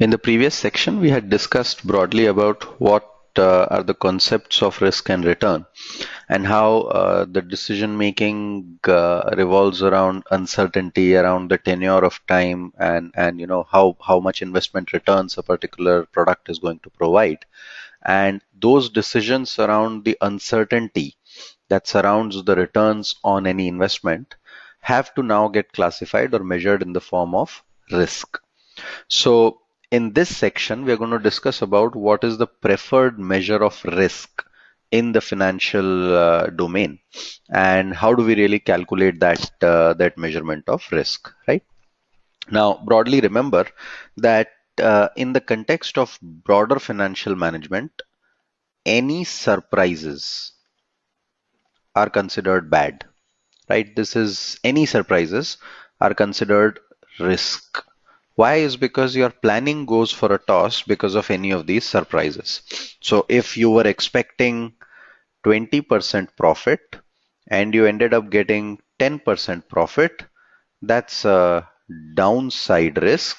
In the previous section, we had discussed broadly about what are the concepts of risk and return and how the decision making revolves around uncertainty, around the tenure of time, and how much investment returns a particular product is going to provide. And those decisions around the uncertainty that surrounds the returns on any investment have to now get classified or measured in the form of risk. So in this section, we are going to discuss about what is the preferred measure of risk in the financial domain, and how do we really calculate that measurement of risk, right? Now, broadly remember that in the context of broader financial management, any surprises are considered bad, right? This is any surprises are considered risk. Why is because your planning goes for a toss because of any of these surprises. So if you were expecting 20% profit and you ended up getting 10% profit, that's a downside risk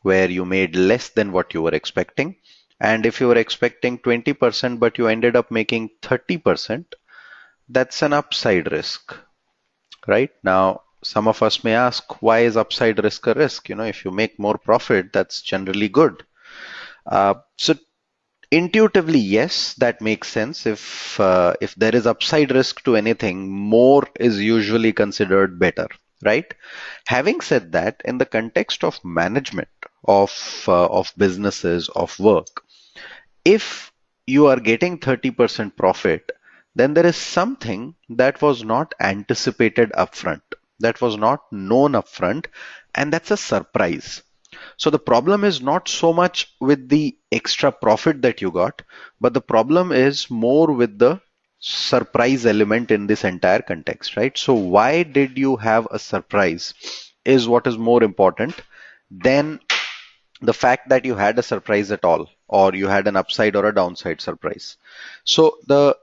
where you made less than what you were expecting. And if you were expecting 20% but you ended up making 30%, that's an upside risk, right? Now, some of us may ask, why is upside risk a risk? If you make more profit, that's generally good. So intuitively, yes, that makes sense. If there is upside risk to anything, more is usually considered better, right? Having said that, in the context of management of businesses of work, if you are getting 30% profit, then there is something that was not anticipated upfront, that was not known upfront, and that's a surprise. So the problem is not so much with the extra profit that you got, but the problem is more with the surprise element in this entire context, right? So why did you have a surprise is what is more important than the fact that you had a surprise at all, or you had an upside or a downside surprise. So the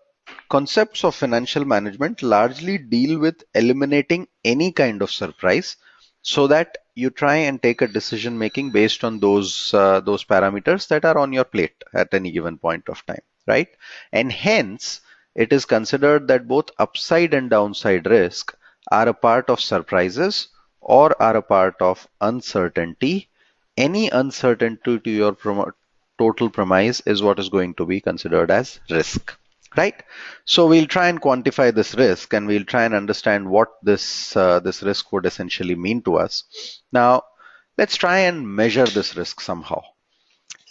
concepts of financial management largely deal with eliminating any kind of surprise so that you try and take a decision making based on those parameters that are on your plate at any given point of time, right? And hence it is considered that both upside and downside risk are a part of surprises or are a part of uncertainty. Any uncertainty to your total premise is what is going to be considered as risk, right? So we'll try and quantify this risk, and we'll try and understand what this risk would essentially mean to us. Now, let's try and measure this risk somehow.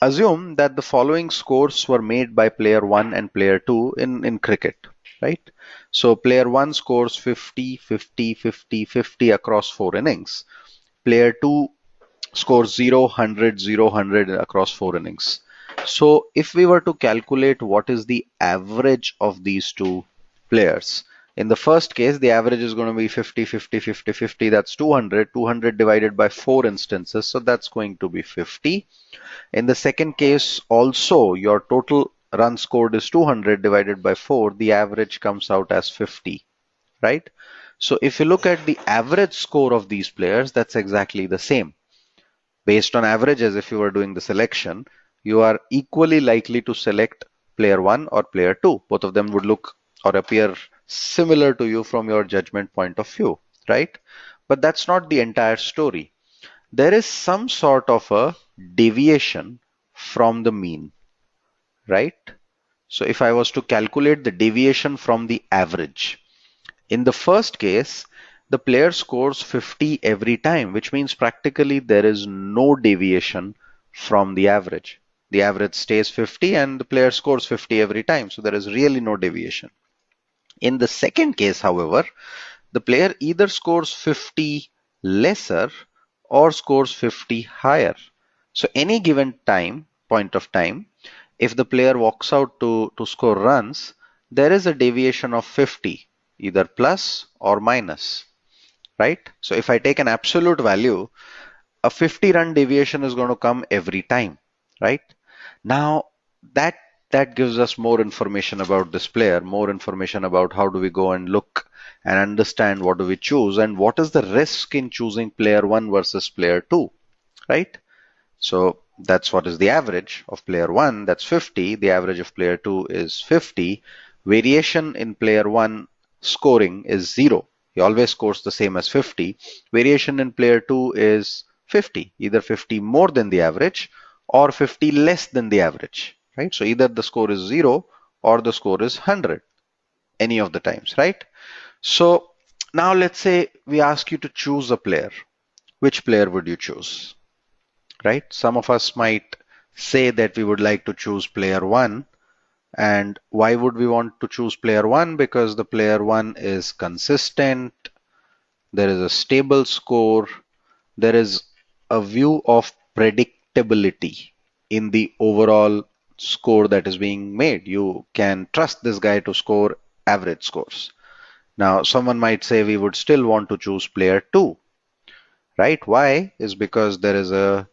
Assume that the following scores were made by player 1 and player 2 in cricket, right? So player 1 scores 50, 50, 50, 50 across 4 innings. Player 2 scores 0, 100, 0, 100 across 4 innings. So if we were to calculate what is the average of these two players, in the first case, the average is going to be 50, 50, 50, 50. That's 200. 200 divided by 4 instances. So that's going to be 50. In the second case, also, your total run scored is 200 divided by 4. The average comes out as 50, right? So if you look at the average score of these players, that's exactly the same. Based on averages, if you were doing the selection, you are equally likely to select player 1 or player 2. Both of them would look or appear similar to you from your judgment point of view, right? But that's not the entire story. There is some sort of a deviation from the mean, right? So if I was to calculate the deviation from the average, in the first case, the player scores 50 every time, which means practically there is no deviation from the average. The average stays 50 and the player scores 50 every time, so there is really no deviation. In the second case, however, the player either scores 50 lesser or scores 50 higher. So any given point of time, if the player walks out to score runs, there is a deviation of 50, either plus or minus, right? So if I take an absolute value, a 50 run deviation is going to come every time, right? Now that that gives us more information about this player, more information about how do we go and look and understand what do we choose and what is the risk in choosing player 1 versus player 2, right? So That's what is the average of player 1, that's 50. The average of player 2 is 50. Variation in player 1 scoring is 0. He always scores the same as 50. Variation in player 2 is 50, either 50 more than the average or 50 less than the average, right? So either the score is 0 or the score is 100, any of the times, right? So now let's say we ask you to choose a player. Which player would you choose? Right? Some of us might say that we would like to choose player one. And why would we want to choose player one? Because the player one is consistent, there is a stable score, there is a view of predictability in the overall score that is being made. You can trust this guy to score average scores. Now, someone might say we would still want to choose player two, right? Why? Is because there is a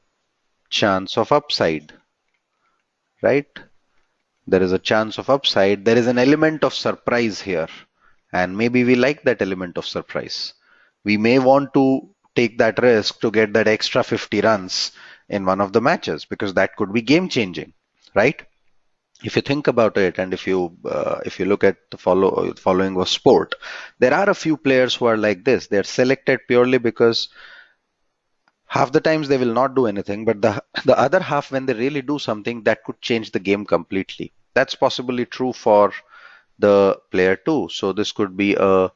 chance of upside, right? There is a chance of upside. There is an element of surprise here. And maybe we like that element of surprise. We may want to take that risk to get that extra 50 runs in one of the matches because that could be game changing, right? If you think about it, and if you look at the following of sport, there are a few players who are like this. They're selected purely because half the times they will not do anything, but the other half, when they really do something, that could change the game completely. That's possibly true for the player too. So this could be a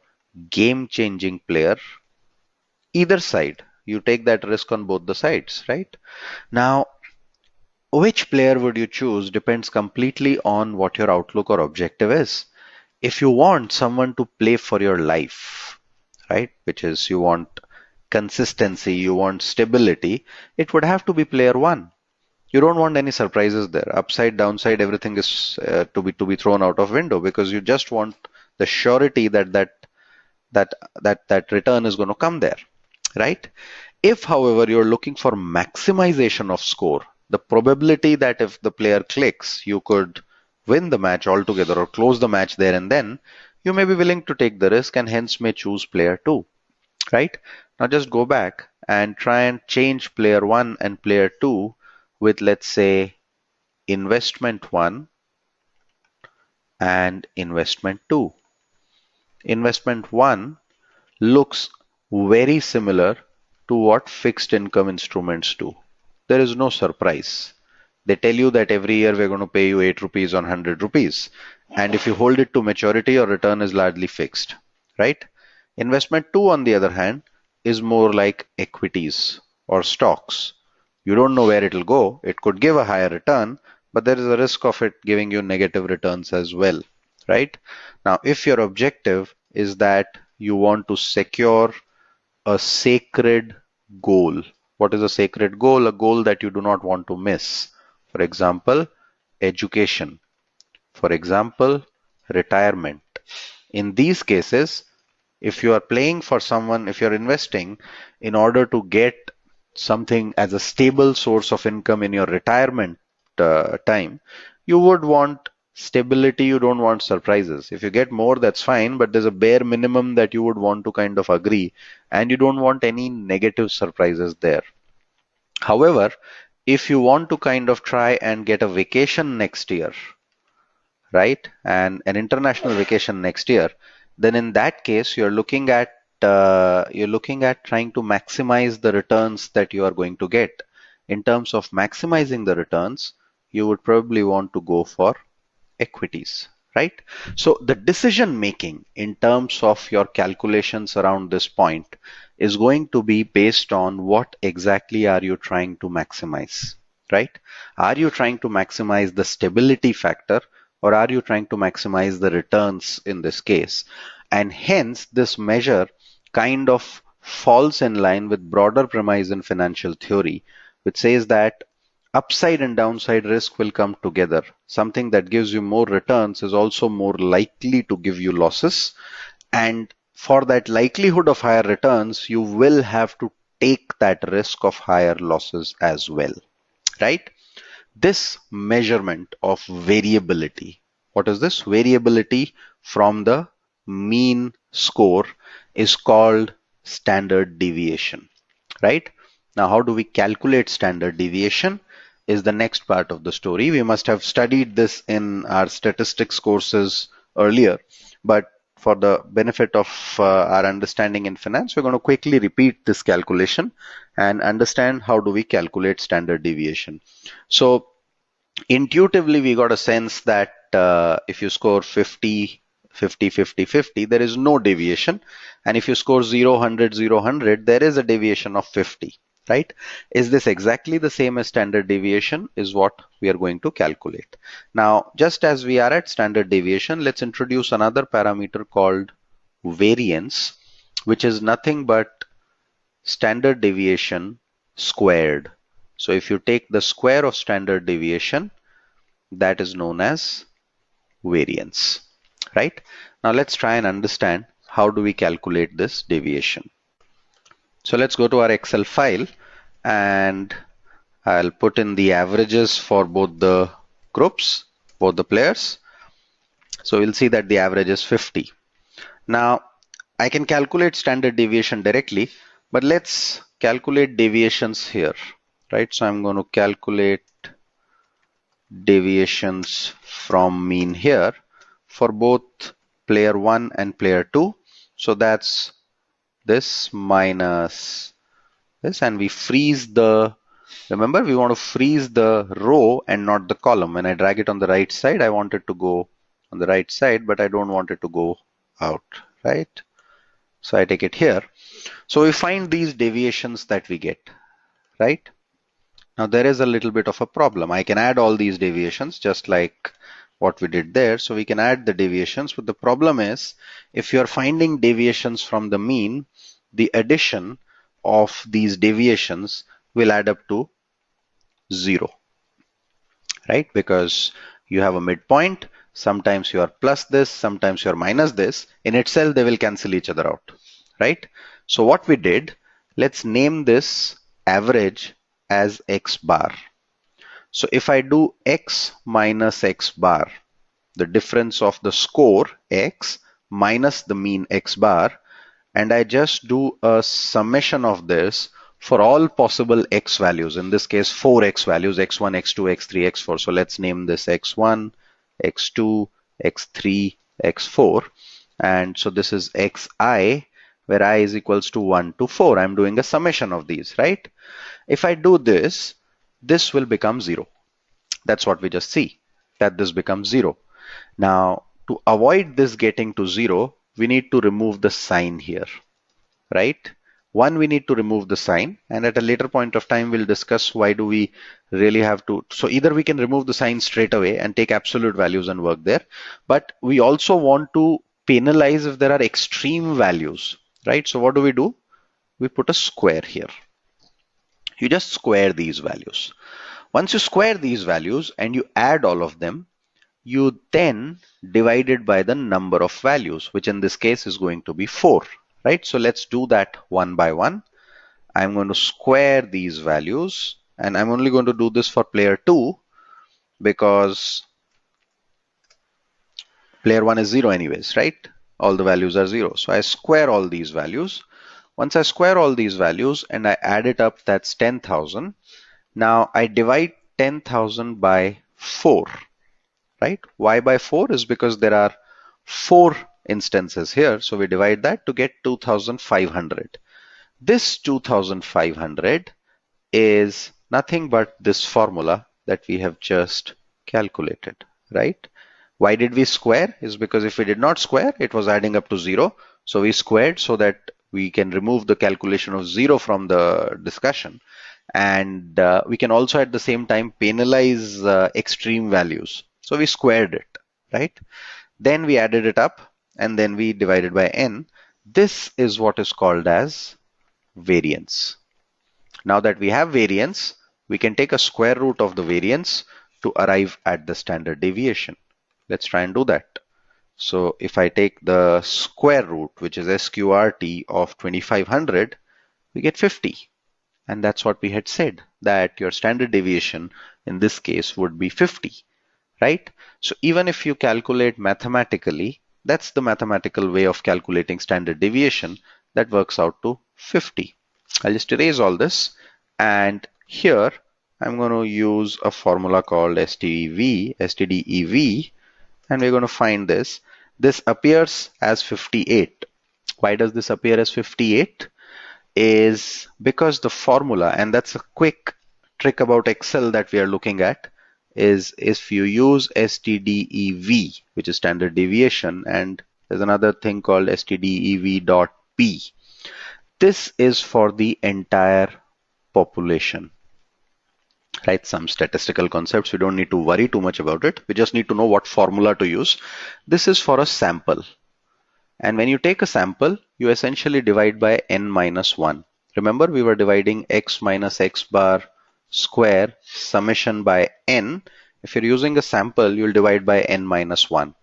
game changing player. Either side, you take that risk on both the sides, right? Now, which player would you choose depends completely on what your outlook or objective is. If you want someone to play for your life, right, which is you want consistency, you want stability, it would have to be player one. You don't want any surprises there. Upside, downside, everything is to be thrown out of window because you just want the surety that return is going to come there, right? If, however, you're looking for maximization of score, the probability that if the player clicks, you could win the match altogether or close the match there and then, you may be willing to take the risk and hence may choose player two, right? Now just go back and try and change player one and player two with, let's say, investment one and investment two. Investment one looks very similar to what fixed income instruments do. There is no surprise. They tell you that every year we're going to pay you 8 rupees on 100 rupees. And if you hold it to maturity, your return is largely fixed, right? Investment two, on the other hand, is more like equities or stocks. You don't know where it'll go. It could give a higher return, but there is a risk of it giving you negative returns as well, right? Now, if your objective is that you want to secure a sacred goal. What is a sacred goal? A goal that you do not want to miss. For example, education. For example, retirement. In these cases, if you are playing for someone, if you're investing in order to get something as a stable source of income in your retirement time, you would want stability, you don't want surprises. If you get more, that's fine, but there's a bare minimum that you would want to kind of agree, and you don't want any negative surprises there. However, if you want to kind of try and get a vacation next year, right? And an international vacation next year, then in that case, you're looking at trying to maximize the returns that you are going to get. In terms of maximizing the returns, you would probably want to go for equities, right? So the decision making in terms of your calculations around this point is going to be based on what exactly are you trying to maximize, right? Are you trying to maximize the stability factor or are you trying to maximize the returns in this case? And hence this measure kind of falls in line with broader premise in financial theory, which says that upside and downside risk will come together. Something that gives you more returns is also more likely to give you losses. And for that likelihood of higher returns, you will have to take that risk of higher losses as well, right? This measurement of variability, what is this? Variability from the mean score is called standard deviation, right? Now, how do we calculate standard deviation? is the next part of the story. We must have studied this in our statistics courses earlier, but for the benefit of our understanding in finance, we're going to quickly repeat this calculation and understand how do we calculate standard deviation. So intuitively, we got a sense that if you score 50, 50, 50, 50, there is no deviation. And if you score 0, 100, 0, 100, there is a deviation of 50, right? Is this exactly the same as standard deviation is what we are going to calculate. Now, just as we are at standard deviation, let's introduce another parameter called variance, which is nothing but standard deviation squared. So if you take the square of standard deviation, that is known as variance, right? Now let's try and understand how do we calculate this deviation. So let's go to our Excel file and I'll put in the averages for both the groups, both the players. So we'll see that the average is 50. Now I can calculate standard deviation directly, but let's calculate deviations here, right? So I'm going to calculate deviations from mean here for both player 1 and player 2. So that's this minus this, and we freeze the, remember we want to freeze the row and not the column. When I drag it on the right side, I want it to go on the right side, but I don't want it to go out, right? So I take it here. So we find these deviations that we get, right? Now there is a little bit of a problem. I can add all these deviations just like what we did there. So we can add the deviations, but the problem is if you're finding deviations from the mean, the addition of these deviations will add up to 0, right? Because you have a midpoint. Sometimes you are plus this, sometimes you are minus this. In itself, they will cancel each other out, right? So what we did, let's name this average as X bar. So if I do X minus X bar, the difference of the score X minus the mean X bar, and I just do a summation of this for all possible X values. In this case, 4 X values, X1, X2, X3, X4. So let's name this X1, X2, X3, X4. And so this is Xi, where I is equals to 1 to 4. I'm doing a summation of these, right? If I do this, this will become 0. That's what we just see, that this becomes 0. Now, to avoid this getting to 0, we need to remove the sign here, right? One, we need to remove the sign, and at a later point of time, we'll discuss why do we really have to. So either we can remove the sign straight away and take absolute values and work there, but we also want to penalize if there are extreme values, right? So what do? We put a square here. You just square these values. Once you square these values and you add all of them, you then divide it by the number of values, which in this case is going to be 4, right? So let's do that one by one. I'm going to square these values, and I'm only going to do this for player 2 because player 1 is 0 anyways, right? All the values are 0. So I square all these values. Once I square all these values and I add it up, that's 10,000. Now I divide 10,000 by 4. Right? Why by 4 is because there are 4 instances here. So we divide that to get 2,500. This 2,500 is nothing but this formula that we have just calculated, right? Why did we square? Is because if we did not square, it was adding up to 0. So we squared so that we can remove the calculation of 0 from the discussion. And we can also at the same time penalize extreme values. So we squared it, right? Then we added it up and then we divided by n. This is what is called as variance. Now that we have variance, we can take a square root of the variance to arrive at the standard deviation. Let's try and do that. So if I take the square root, which is SQRT of 2500, we get 50. And that's what we had said, that your standard deviation in this case would be 50, right? So even if you calculate mathematically, that's the mathematical way of calculating standard deviation, that works out to 50. I'll just erase all this, and here I'm going to use a formula called STDEV, and we're going to find this. This appears as 58. Why does this appear as 58? Is because the formula, and that's a quick trick about Excel that we are looking at, is if you use STDEV, which is standard deviation, and there's another thing called STDEV.P. This is for the entire population, right? Some statistical concepts, we don't need to worry too much about it. We just need to know what formula to use. This is for a sample. And when you take a sample, you essentially divide by n minus 1. Remember, we were dividing x minus x bar square summation by n. If you're using a sample, you'll divide by n minus 1,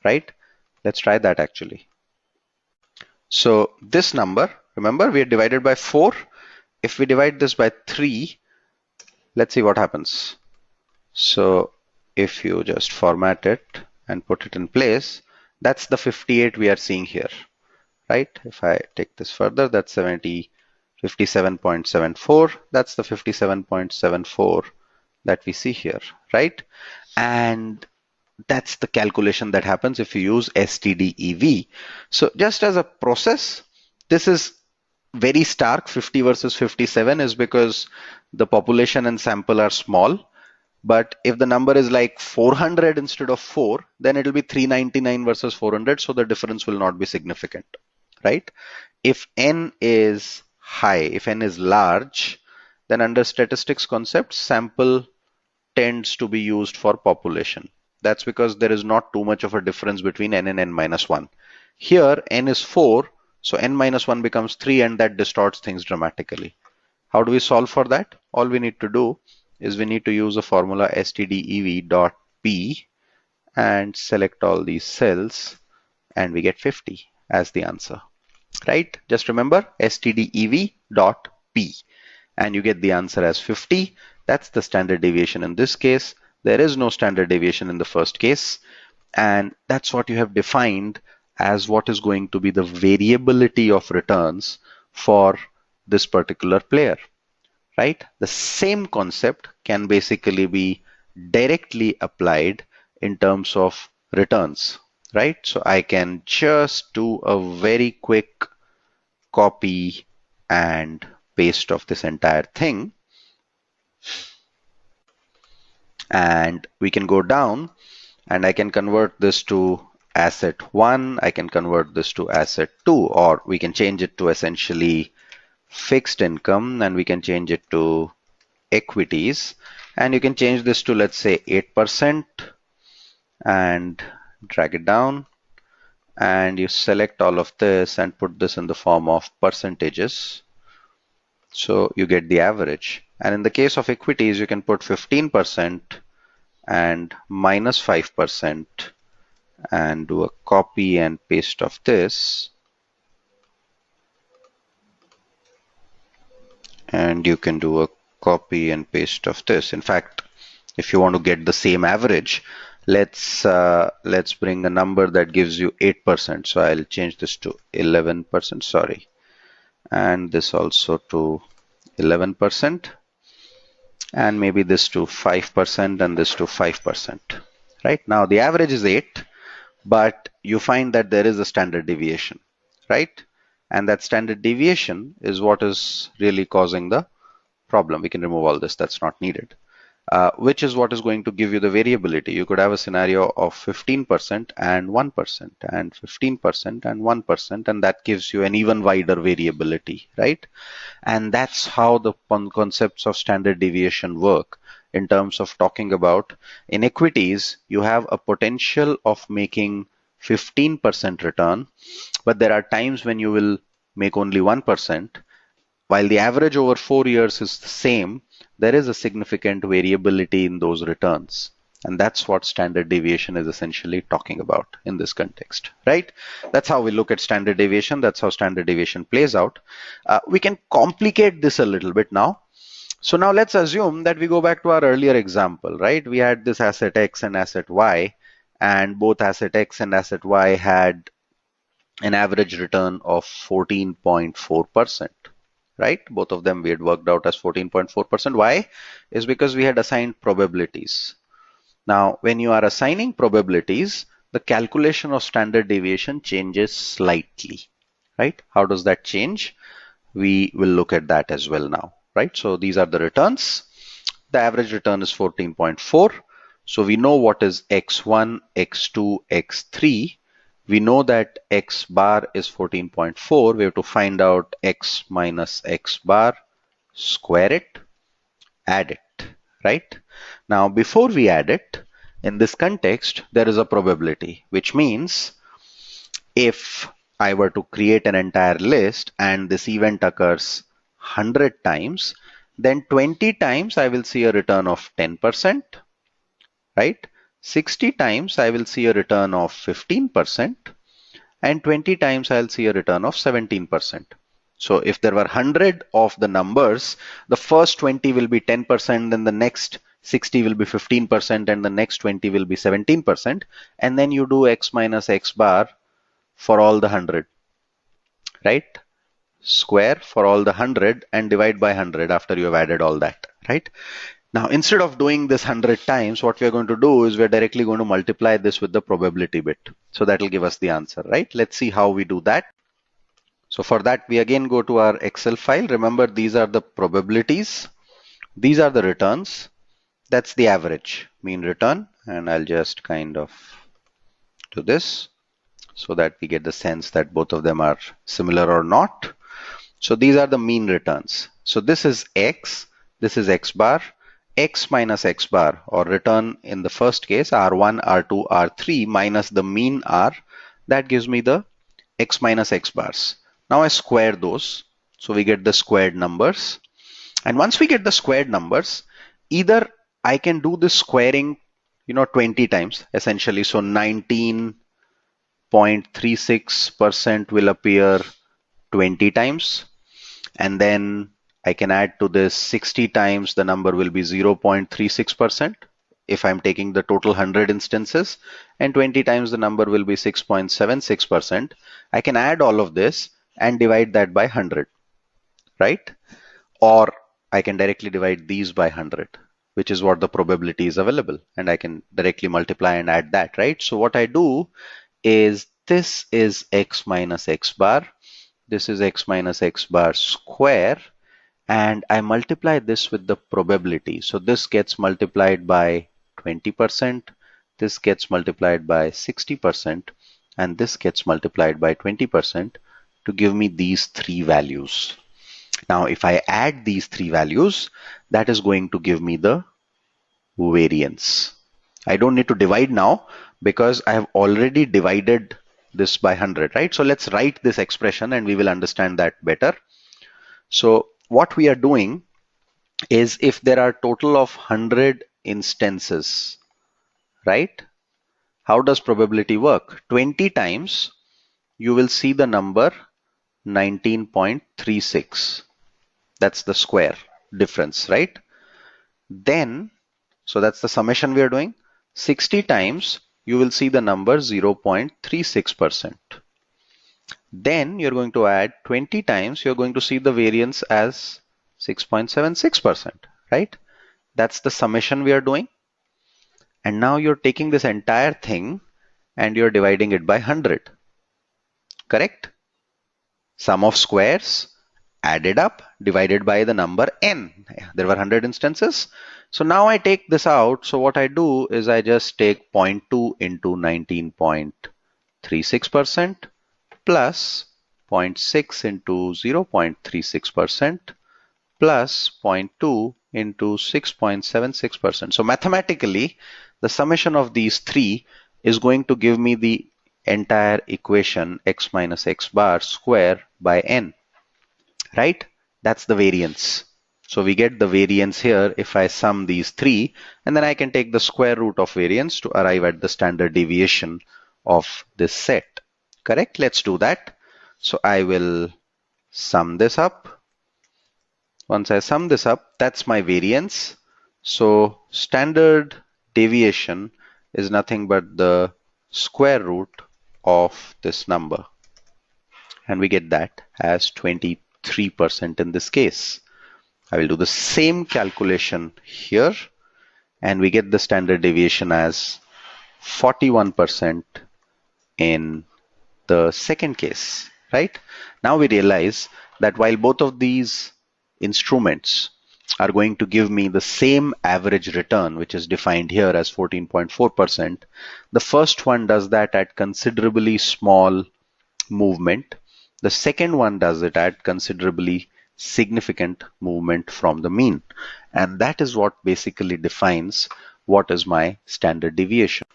right? Let's try that actually. So this number, remember, we are divided by 4. If we divide this by 3, let's see what happens. So if you just format it and put it in place, that's the 58 we are seeing here, right? If I take this further, that's 57.74. That's the 57.74 that we see here, right? And that's the calculation that happens if you use STDEV. So just as a process, this is very stark. 50 versus 57 is because the population and sample are small. But if the number is like 400 instead of 4, then it will be 399 versus 400. So the difference will not be significant, right? If n is high, if n is large, then under statistics concept, sample tends to be used for population. That's because there is not too much of a difference between n and n minus 1. Here, n is 4, so n minus 1 becomes 3, and that distorts things dramatically. How do we solve for that? All we need to do is we need to use a formula STDEV.P and select all these cells, and we get 50 as the answer, right? Just remember STDEV.P and you get the answer as 50. That's the standard deviation in this case. There is no standard deviation in the first case, and that's what you have defined as what is going to be the variability of returns for this particular player, right? The same concept can basically be directly applied in terms of returns, right? So I can just do a very quick copy and paste of this entire thing, and we can go down and I can convert this to asset 1, I can convert this to asset 2, or we can change it to essentially fixed income, and we can change it to equities, and you can change this to, let's say, 8% and drag it down, and you select all of this and put this in the form of percentages, so you get the average. And in the case of equities, you can put 15% and minus 5% and do a copy and paste of this, and you can do a copy and paste of this. In fact, if you want to get the same average, let's bring a number that gives you 8%. So I'll change this to 11%, sorry, and this also to 11%, and maybe this to 5% and this to 5%. Right now the average is 8, but you find that there is a standard deviation, right? And that standard deviation is what is really causing the problem. We can remove all this, that's not needed. Which is what is going to give you the variability. You could have a scenario of 15% and 1% and 15% and 1%, and that gives you an even wider variability, right? And that's how the concepts of standard deviation work in terms of talking about inequities. You have a potential of making 15% return, but there are times when you will make only 1%. While the average over 4 years is the same, there is a significant variability in those returns. And that's what standard deviation is essentially talking about in this context, right? That's how we look at standard deviation. That's how standard deviation plays out. We can complicate this a little bit now. So now let's assume that we go back to our earlier example, right? We had this asset X and asset Y, and both asset X and asset Y had an average return of 14.4%. right? Both of them we had worked out as 14.4%. Why? Is because we had assigned probabilities. Now, when you are assigning probabilities, the calculation of standard deviation changes slightly, right? How does that change? We will look at that as well now, right? So these are the returns. The average return is 14.4. So we know what is x1, x2, x3. We know that x bar is 14.4. We have to find out x minus x bar, square it, add it, right? Now, before we add it, in this context, there is a probability, which means if I were to create an entire list and this event occurs 100 times, then 20 times I will see a return of 10%, right? 60 times I will see a return of 15%, and 20 times I'll see a return of 17%. So if there were 100 of the numbers, the first 20 will be 10%, then the next 60 will be 15%, and the next 20 will be 17%. And then you do x minus x bar for all the 100, right? Square for all the 100 and divide by 100 after you have added all that, right? Now, instead of doing this 100 times, what we are going to do is we're directly going to multiply this with the probability bit. So that will give us the answer, right? Let's see how we do that. So for that, we again go to our Excel file. Remember, these are the probabilities. These are the returns. That's the average mean return. And I'll just kind of do this so that we get the sense that both of them are similar or not. So these are the mean returns. So this is x, this is x bar, x minus x bar, or return in the first case r1, r2, r3 minus the mean r. That gives me the x minus x bars. Now I square those, so we get the squared numbers. And once we get the squared numbers, either I can do this squaring 20 times essentially. So 19.36% will appear 20 times, and then I can add to this 60 times, the number will be 0.36% if I'm taking the total 100 instances, and 20 times the number will be 6.76%. I can add all of this and divide that by 100, right? Or I can directly divide these by 100, which is what the probability is available, and I can directly multiply and add that, right? So what I do is this is x minus x bar, this is x minus x bar square, and I multiply this with the probability. So this gets multiplied by 20%, this gets multiplied by 60%, and this gets multiplied by 20% to give me these three values. Now, if I add these three values, that is going to give me the variance. I don't need to divide now because I have already divided this by 100, right? So let's write this expression and we will understand that better. So what we are doing is, if there are total of 100 instances, right? How does probability work? 20 times you will see the number 19.36. That's the square difference, right? Then, so that's the summation we are doing. 60 times you will see the number 0.36%. Then you're going to add 20 times, you're going to see the variance as 6.76%, right? That's the summation we are doing. And now you're taking this entire thing and you're dividing it by 100, correct? Sum of squares added up divided by the number n. There were 100 instances. So now I take this out. So what I do is I just take 0.2 into 19.36% plus 0.6 into 0.36% plus 0.2 into 6.76%. So mathematically, the summation of these three is going to give me the entire equation x minus x bar square by n, right? That's the variance. So we get the variance here if I sum these three, and then I can take the square root of variance to arrive at the standard deviation of this set, correct? Let's do that. So I will sum this up. Once I sum this up, that's my variance. So standard deviation is nothing but the square root of this number, and we get that as 20 2.3% in this case. I will do the same calculation here, and we get the standard deviation as 41% in the second case, right? Now we realize that while both of these instruments are going to give me the same average return, which is defined here as 14.4%, the first one does that at considerably small movement. The second one does it at considerably significant movement from the mean. And that is what basically defines what is my standard deviation.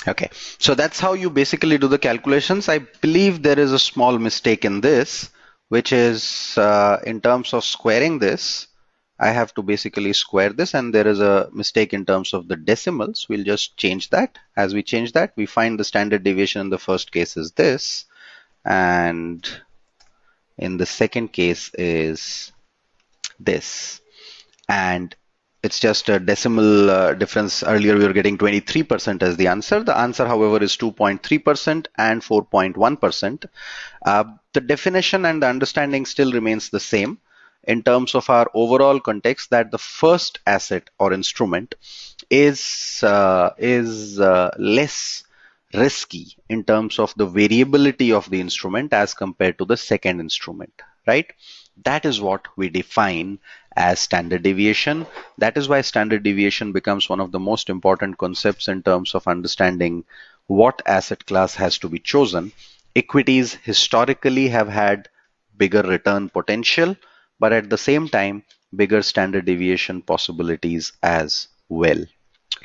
Okay, so that's how you basically do the calculations. I believe there is a small mistake in this, which is in terms of squaring this, I have to basically square this, and there is a mistake in terms of the decimals. We'll just change that. As we change that, we find the standard deviation in the first case is this, and in the second case is this. And it's just a decimal difference. Earlier we were getting 23% as the answer. The answer, however, is 2.3% and 4.1%. The definition and the understanding still remains the same in terms of our overall context, that the first asset or instrument is less risky in terms of the variability of the instrument as compared to the second instrument, right? That is what we define as standard deviation. That is why standard deviation becomes one of the most important concepts in terms of understanding what asset class has to be chosen. Equities historically have had bigger return potential, but at the same time, bigger standard deviation possibilities as well.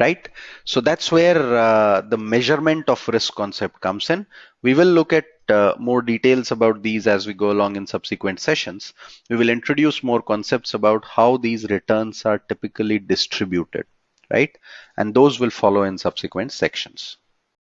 Right? So that's where the measurement of risk concept comes in. We will look at more details about these as we go along in subsequent sessions. We will introduce more concepts about how these returns are typically distributed, right? And those will follow in subsequent sections.